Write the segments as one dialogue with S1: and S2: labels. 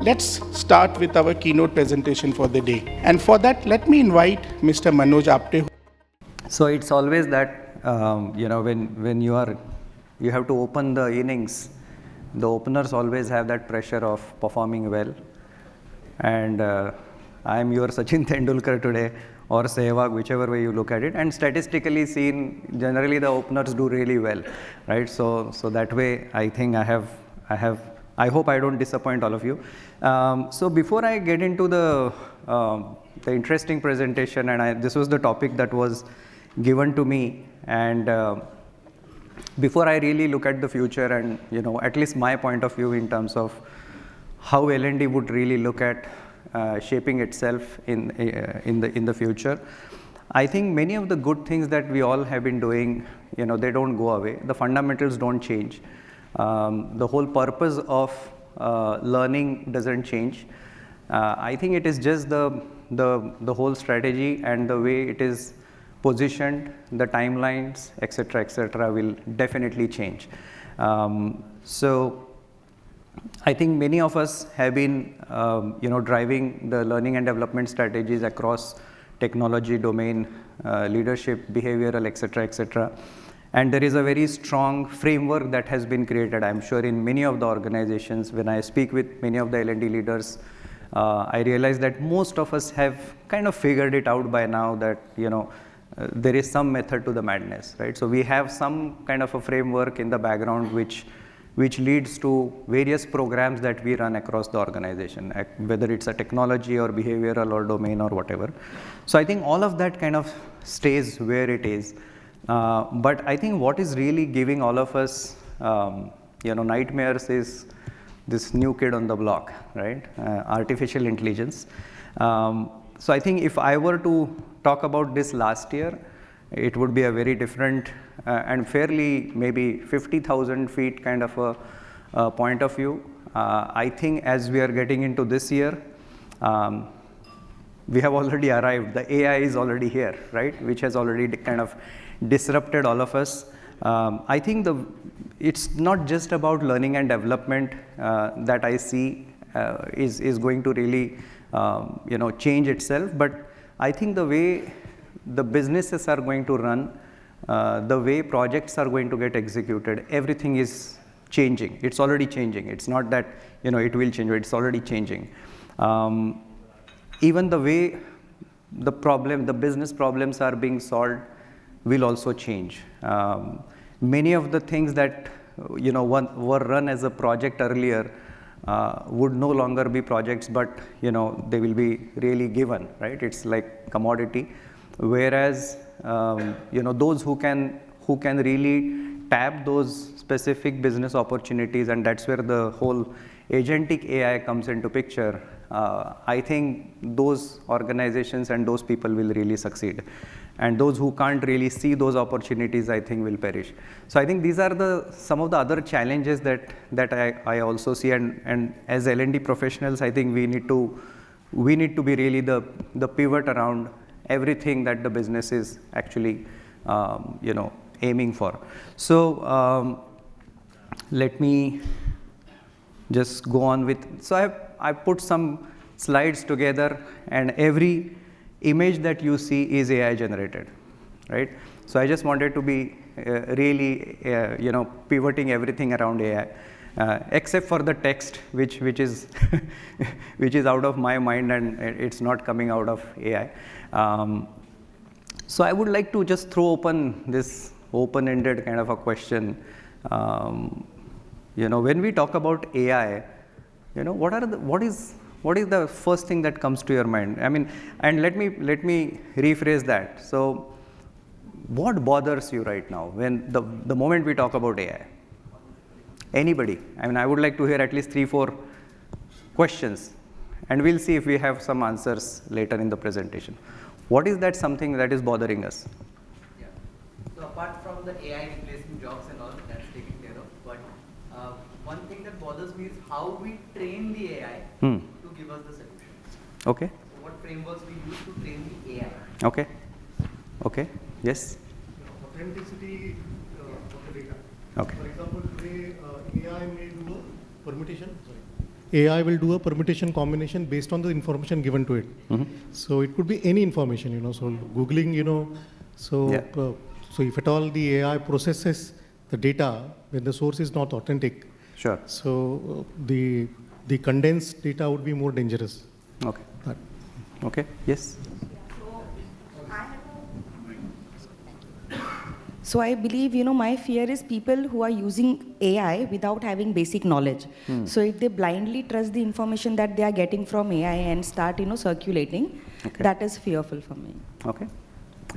S1: Let's start with our keynote presentation for the day. And for that, let me invite Mr. Manoj Apte.
S2: So it's always that when you have to open the innings, the openers always have that pressure of performing well. And I am your Sachin Tendulkar today, or Sehwag, whichever way you look at it. And statistically seen, generally the openers do really well, right? So that way, I think I hope I don't disappoint all of you. So before I get into the interesting presentation, and this was the topic that was given to me, and before I really look at the future and at least my point of view in terms of how L&D would really look at shaping itself in the future, I think many of the good things that we all have been doing, they don't go away. The fundamentals don't change. The whole purpose of learning doesn't change. I think it is just the whole strategy and the way it is positioned, the timelines, etc., will definitely change. So I think many of us have been, driving the learning and development strategies across technology domain, leadership, behavioral, etc. And there is a very strong framework that has been created, I'm sure, in many of the organizations. When I speak with many of the L&D leaders, I realize that most of us have kind of figured it out by now that, there is some method to the madness, right? So we have some kind of a framework in the background which leads to various programs that we run across the organization, whether it's a technology or behavioral or domain or whatever. So I think all of that kind of stays where it is. But I think what is really giving all of us, nightmares is this new kid on the block, right? Artificial intelligence. So I think if I were to talk about this last year, it would be a very different and fairly maybe 50,000 feet kind of a point of view. I think as we are getting into this year, we have already arrived. The AI is already here, right? Which has already kind of disrupted all of us. I think it's not just about learning and development that I see is going to really change itself, but I think the way the businesses are going to run, the way projects are going to get executed, everything is changing. It's already changing. It's not that it will change, it's already changing. Even the way the business problems are being solved will also change. Many of the things that were run as a project earlier would no longer be projects, but they will be really given, right? It's like commodity. Whereas those who can really tap those specific business opportunities, and that's where the whole agentic AI comes into picture. I think those organizations and those people will really succeed, and those who can't really see those opportunities, I think, will perish. So I think these are some of the other challenges that I also see, and as L&D professionals, I think we need to be really the pivot around everything that the business is actually aiming for. So let me just go on with, so I put some slides together, and every image that you see is AI generated, right? So I just wanted to be really pivoting everything around AI, except for the text which is which is out of my mind, and it's not coming out of AI. So I would like to just throw open this open-ended kind of a question. When we talk about AI, what is the first thing that comes to your mind? I mean, and let me rephrase that. So what bothers you right now when the moment we talk about AI? Anybody? I mean, I would like to hear at least 3-4 questions, and we'll see if we have some answers later in the presentation. What is that something that is bothering us?
S3: Yeah. So apart from the AI replacing jobs and all, that's taken care of. But one thing that bothers me is how we train the AI to give us the solutions.
S2: Okay.
S3: So what frameworks we use to train the AI.
S2: Okay. Okay. Yes.
S4: Authenticity of the data.
S2: Okay.
S4: For example, today AI may do permutation. Sorry. AI will do a permutation combination based on the information given to it. So it could be any information, so Googling, so if at all the AI processes the data when the source is not authentic,
S2: Sure.
S4: so the condensed data would be more dangerous.
S2: Okay. Okay. Yes.
S5: So I believe, my fear is people who are using AI without having basic knowledge. So if they blindly trust the information that they are getting from AI and start, circulating,
S2: Okay.
S5: that is fearful for me.
S2: Okay.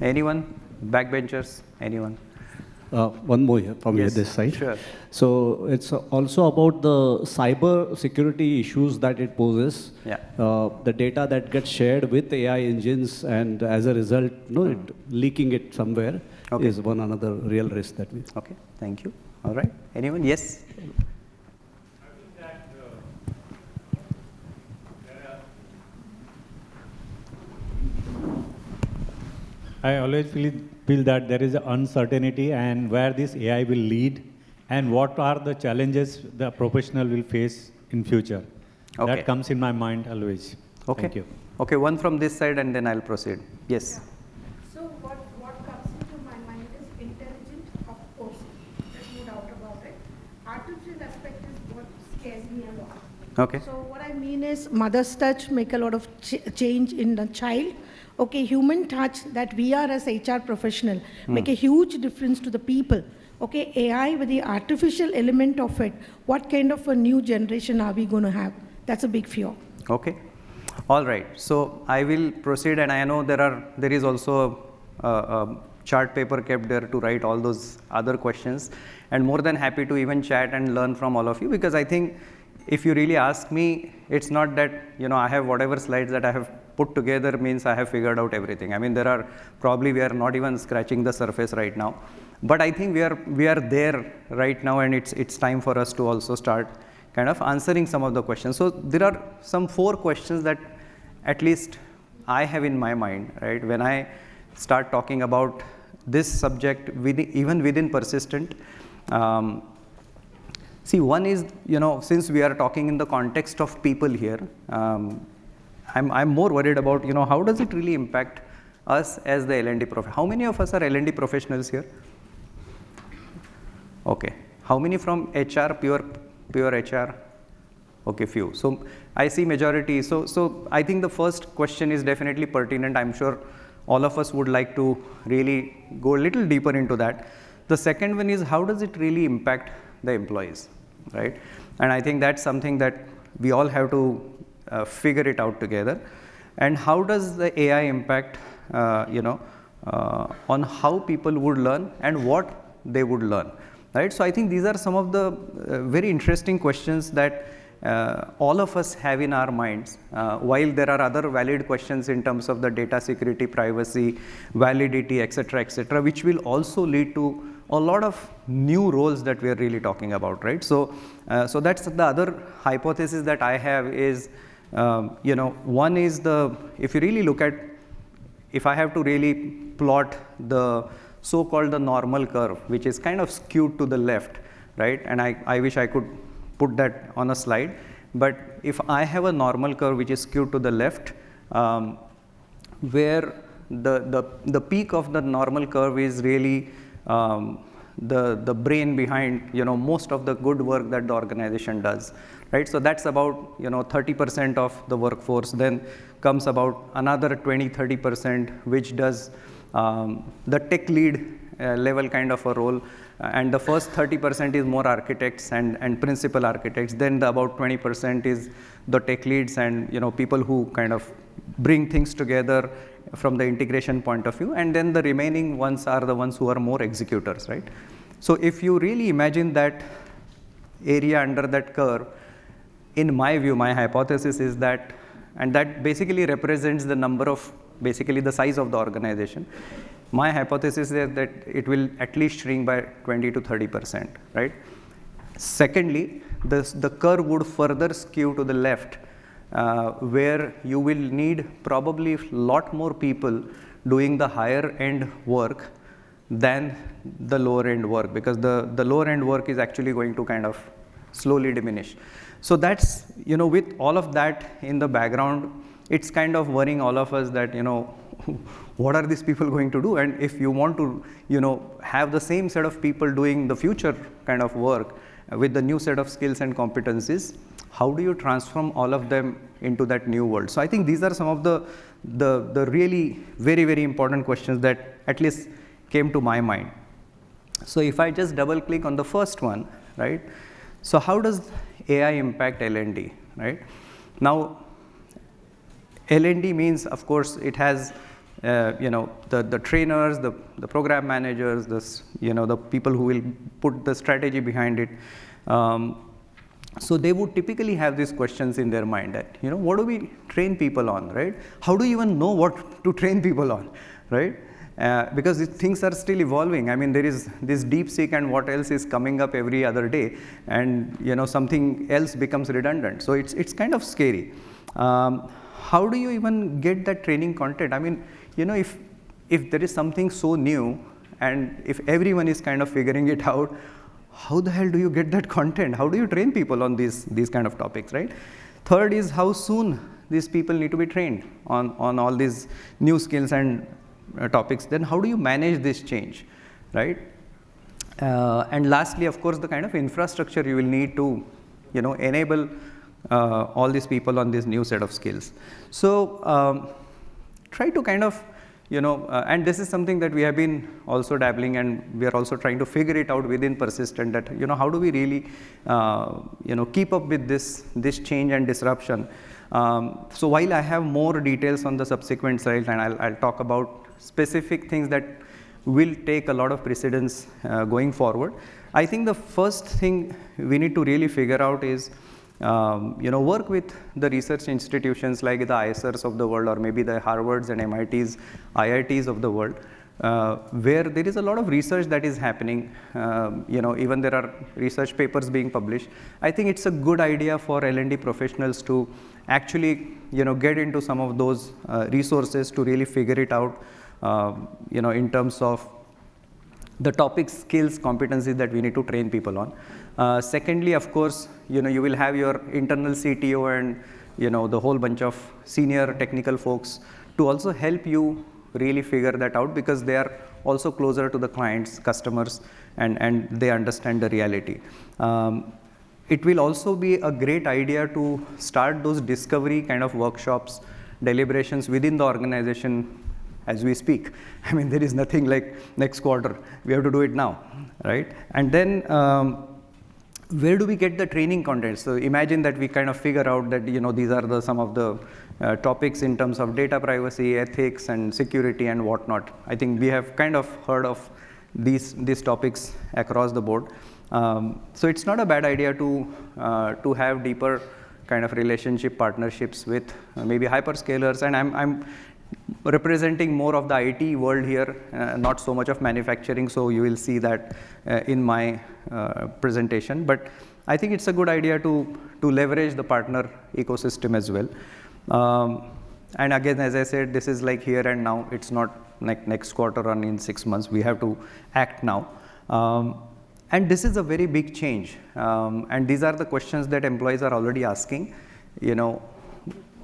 S2: Anyone? Backbenchers? Anyone?
S6: One more here from
S2: Yes,
S6: this side.
S2: sure.
S6: So it's also about the cyber security issues that it poses.
S2: Yeah.
S6: The data that gets shared with AI engines, and as a result, it leaking it somewhere
S2: Okay.
S6: is one another real risk that we.
S2: Okay. Thank you. All right. Anyone? Yes.
S7: I always feel that there is an uncertainty and where this AI will lead and what are the challenges the professional will face in future.
S2: Okay.
S7: That comes in my mind always.
S2: Okay.
S7: Thank you.
S2: Okay, one from this side and then I'll proceed. Yes.
S8: So what comes into my mind is intelligent, of course, there's no doubt about it. Artificial aspect is what scares me a lot.
S2: Okay.
S8: So what I mean is mother's touch make a lot of change in the child. Okay, human touch that we are as HR professional make a huge difference to the people. Okay, AI with the artificial element of it, what kind of a new generation are we going to have? That's a big fear.
S2: Okay. All right. So I will proceed, and I know there is also a chart paper kept there to write all those other questions, and more than happy to even chat and learn from all of you, because I think if you really ask me, it's not that I have whatever slides that I have put together means I have figured out everything. I mean, we are not even scratching the surface right now, but I think we are there right now, and it's time for us to also start kind of answering some of the questions. So there are some 4 questions that at least I have in my mind, right? When I start talking about this subject, even within persistent, see, one is, since we are talking in the context of people here, I'm more worried about, how does it really impact us as the L&D professionals? How many of us are L&D professionals here? Okay. How many from HR, pure HR? Okay, few. So I see majority. So I think the first question is definitely pertinent. I'm sure all of us would like to really go a little deeper into that. The second one is, how does it really impact the employees, right? And I think that's something that we all have to figure it out together. And how does the AI impact, on how people would learn and what they would learn, right? So I think these are some of the very interesting questions that all of us have in our minds, while there are other valid questions in terms of the data security, privacy, validity, etc., which will also lead to a lot of new roles that we are really talking about, right? So that's the other hypothesis that I have is, one is if you really look at, if I have to really plot the so-called the normal curve, which is kind of skewed to the left, right? And I wish I could put that on a slide, but if I have a normal curve which is skewed to the left, where the peak of the normal curve is really the brain behind most of the good work that the organization does, right? So that's about 30% of the workforce. Then comes about another 20-30% which does the tech lead level kind of a role, and the first 30% is more architects and principal architects. Then about 20% is the tech leads and people who kind of bring things together from the integration point of view, and then the remaining ones are the ones who are more executors, right? So if you really imagine that area under that curve, in my view, my hypothesis is that, and that basically represents the number of, basically the size of the organization. My hypothesis is that it will at least shrink by 20-30%, right? Secondly, the curve would further skew to the left, where you will need probably a lot more people doing the higher end work than the lower end work, because the lower end work is actually going to kind of slowly diminish. So that's, with all of that in the background, it's kind of worrying all of us that, what are these people going to do? And if you want to, have the same set of people doing the future kind of work with the new set of skills and competencies, how do you transform all of them into that new world? So I think these are some of the really very, very important questions that at least came to my mind. So if I just double click on the first one, right? So how does AI impact L&D, right? Now, L&D means, of course, it has, the trainers, the program managers, the people who will put the strategy behind it. So they would typically have these questions in their mind that, what do we train people on, right? How do you even know what to train people on, right? Because things are still evolving. I mean, there is this DeepSeek and what else is coming up every other day, and something else becomes redundant. So it's kind of scary. How do you even get that training content? I mean, if there is something so new, and if everyone is kind of figuring it out, how the hell do you get that content? How do you train people on these kind of topics, right? Third is how soon these people need to be trained on all these new skills and topics. Then how do you manage this change, right? And lastly, of course, the kind of infrastructure you will need to, enable all these people on this new set of skills. So try to kind of, and this is something that we have been also dabbling, and we are also trying to figure it out within Persistent, that, how do we really, keep up with this change and disruption. So while I have more details on the subsequent slides, and I'll talk about specific things that will take a lot of precedence going forward, I think the first thing we need to really figure out is, work with the research institutions like the ISRs of the world, or maybe the Harvards and MITs, IITs of the world, where there is a lot of research that is happening. Even there are research papers being published. I think it's a good idea for L&D professionals to actually, get into some of those resources to really figure it out, in terms of the topics, skills, competencies that we need to train people on. Secondly, of course, you will have your internal CTO and, the whole bunch of senior technical folks to also help you really figure that out, because they are also closer to the clients, customers, and they understand the reality. It will also be a great idea to start those discovery kind of workshops, deliberations within the organization as we speak. I mean, there is nothing like next quarter, we have to do it now, right? And then where do we get the training content? So imagine that we kind of figure out that, these are some of the topics in terms of data privacy, ethics, and security and whatnot. I think we have kind of heard of these topics across the board. So it's not a bad idea to have deeper kind of relationship partnerships with maybe hyperscalers, and I'm representing more of the IT world here, not so much of manufacturing, so you will see that in my presentation. But I think it's a good idea to leverage the partner ecosystem as well. And again, as I said, this is like here and now. It's not like next quarter or in 6 months. We have to act now. And this is a very big change. And these are the questions that employees are already asking.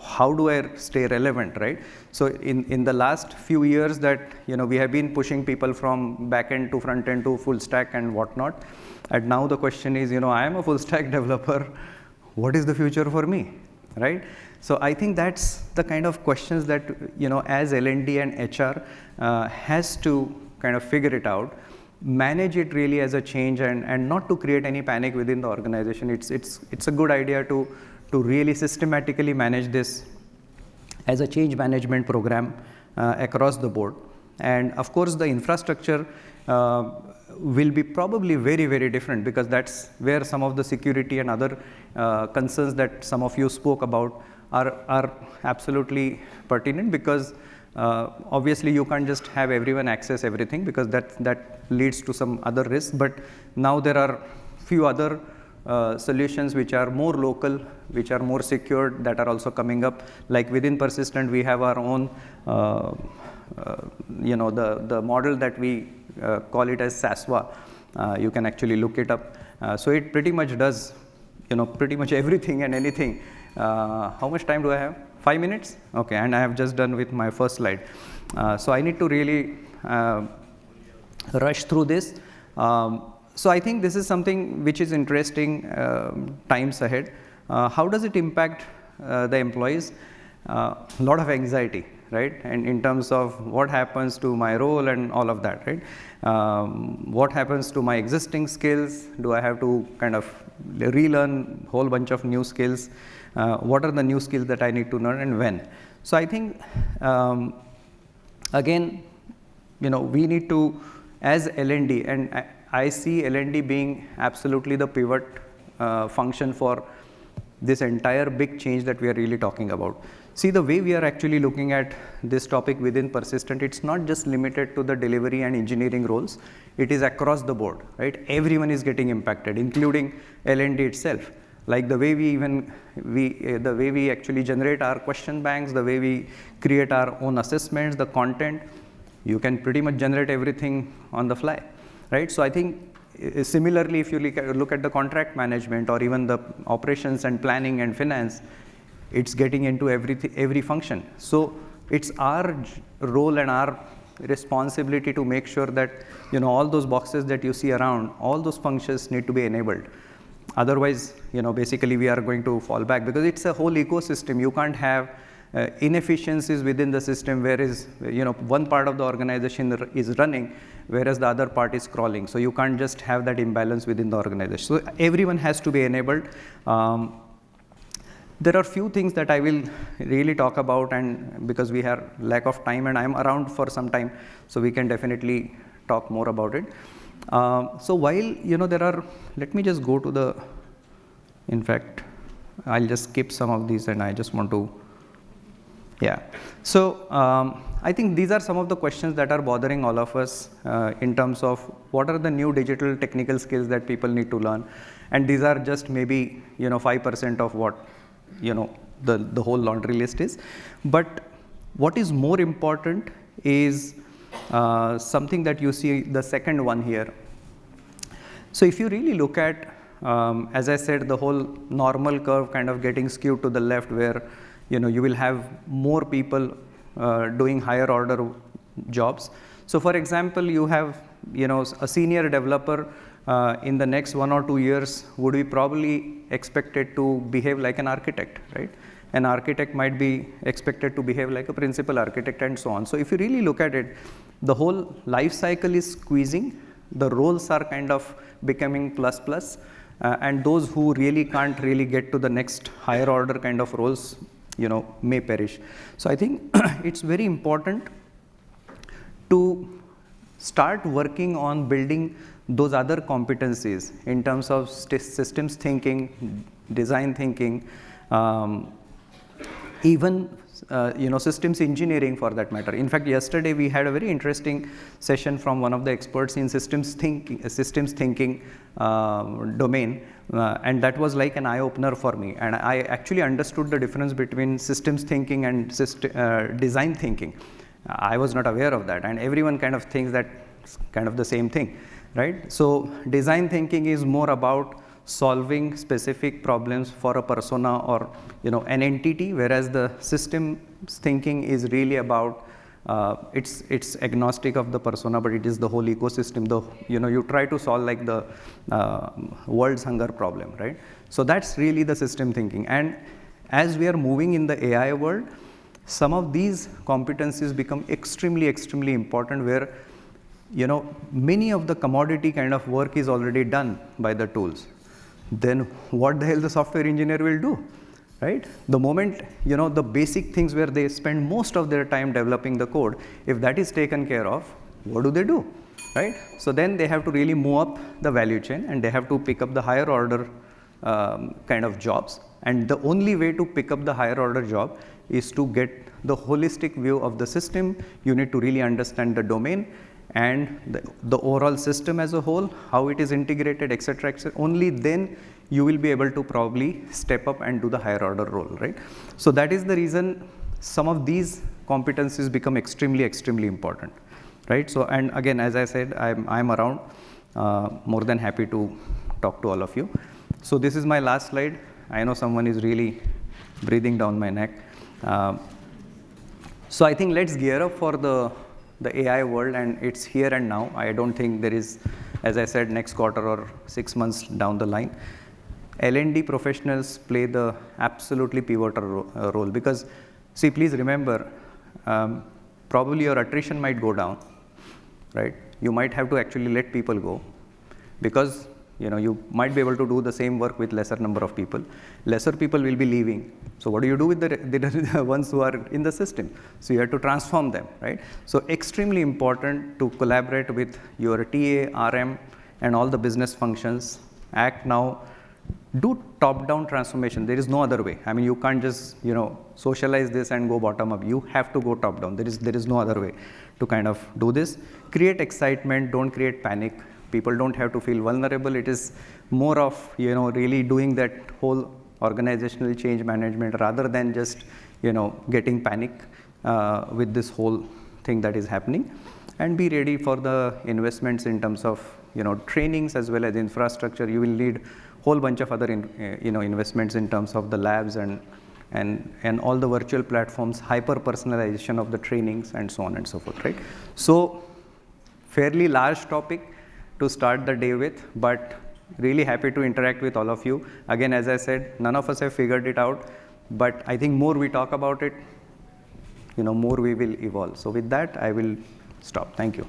S2: How do I stay relevant, right? So in the last few years that, we have been pushing people from back end to front end to full stack and whatnot. And now the question is, I am a full stack developer. What is the future for me, right? So I think that's the kind of questions that, as L&D and HR has to kind of figure it out, manage it really as a change, and not to create any panic within the organization. It's a good idea to really systematically manage this as a change management program across the board. And of course, the infrastructure will be probably very, very different, because that's where some of the security and other concerns that some of you spoke about are absolutely pertinent, because obviously you can't just have everyone access everything, because that leads to some other risks. But now there are few other solutions which are more local, which are more secured, that are also coming up. Like within Persistent, we have our own, the model that we call it as SASWA. You can actually look it up. So it pretty much does pretty much everything and anything. How much time do I have? 5 minutes? Okay, and I have just done with my first slide. So I need to really rush through this. So I think this is something which is interesting times ahead. How does it impact the employees? A lot of anxiety, right? And in terms of what happens to my role and all of that, right? What happens to my existing skills? Do I have to kind of relearn a whole bunch of new skills? What are the new skills that I need to learn and when? So I think, again, we need to, as L&D, and I see L&D being absolutely the pivot function for this entire big change that we are really talking about. See, the way we are actually looking at this topic within Persistent, it's not just limited to the delivery and engineering roles, it is across the board, right? Everyone is getting impacted, including L&D itself. Like the way the way we actually generate our question banks, the way we create our own assessments, the content, you can pretty much generate everything on the fly, right? So I think similarly, if you look at the contract management or even the operations and planning and finance, it's getting into every function. So it's our role and our responsibility to make sure that all those boxes that you see around, all those functions need to be enabled. Otherwise, basically we are going to fall back because it's a whole ecosystem. You can't have inefficiencies within the system, whereas one part of the organization is running, whereas the other part is crawling. So you can't just have that imbalance within the organization. So everyone has to be enabled. There are few things that I will really talk about, and because we have lack of time, and I'm around for some time, so we can definitely talk more about it. So while there are, let me just go to the, in fact, I'll just skip some of these, and I just want to, yeah. So I think these are some of the questions that are bothering all of us in terms of what are the new digital technical skills that people need to learn, and these are just maybe 5% of what the whole laundry list is. But what is more important is something that you see, the second one here. So if you really look at, as I said, the whole normal curve kind of getting skewed to the left, where you will have more people doing higher order jobs. So for example, you have a senior developer in the next 1 or 2 years would be probably expected to behave like an architect, right? An architect might be expected to behave like a principal architect and so on. So if you really look at it, the whole life cycle is squeezing, the roles are kind of becoming plus plus, and those who really can't really get to the next higher order kind of roles may perish. So I think it's very important to start working on building those other competencies in terms of systems thinking, design thinking, even systems engineering for that matter. In fact, yesterday we had a very interesting session from one of the experts in systems thinking domain, and that was like an eye-opener for me. And I actually understood the difference between systems thinking and design thinking. I was not aware of that, and everyone kind of thinks that it's kind of the same thing, right? So design thinking is more about solving specific problems for a persona or an entity, whereas the systems thinking is really about it's agnostic of the persona, but it is the whole ecosystem. You try to solve like the world's hunger problem, right? So that's really the system thinking. And as we are moving in the AI world, some of these competencies become extremely important, where many of the commodity kind of work is already done by the tools. Then what the hell the software engineer will do, right? The moment the basic things where they spend most of their time developing the code, if that is taken care of, what do, right? So then they have to really move up the value chain, and they have to pick up the higher order kind of jobs. And the only way to pick up the higher order job is to get the holistic view of the system. You need to really understand the domain and the overall system as a whole, how it is integrated, etc., etc. Only then you will be able to probably step up and do the higher order role, right? So that is the reason some of these competencies become extremely important, right? So, and again, as I said, I'm around, more than happy to talk to all of you. So this is my last slide. I know someone is really breathing down my neck. So I think let's gear up for the AI world, and it's here and now. I don't think there is, as I said, next quarter or 6 months down the line. L&D professionals play the absolutely pivotal role, because, see, please remember, probably your attrition might go down, right? You might have to actually let people go, because you might be able to do the same work with lesser number of people. Lesser people will be leaving. So what do you do with the ones who are in the system? So you have to transform them, right? So extremely important to collaborate with your TA, RM, and all the business functions. Act now. Do top-down transformation. There is no other way. I mean, you can't just socialize this and go bottom-up. You have to go top-down. There is no other way to kind of do this. Create excitement. Don't create panic. People don't have to feel vulnerable. It is more of really doing that whole organizational change management rather than just getting panic with this whole thing that is happening. And be ready for the investments in terms of trainings as well as infrastructure. You will need whole bunch of other investments in terms of the labs and all the virtual platforms, hyper personalization of the trainings, and so on and so forth, right? So fairly large topic to start the day with, but really happy to interact with all of you. Again, as I said, none of us have figured it out, but I think more we talk about it, more we will evolve. So with that, I will stop. Thank you.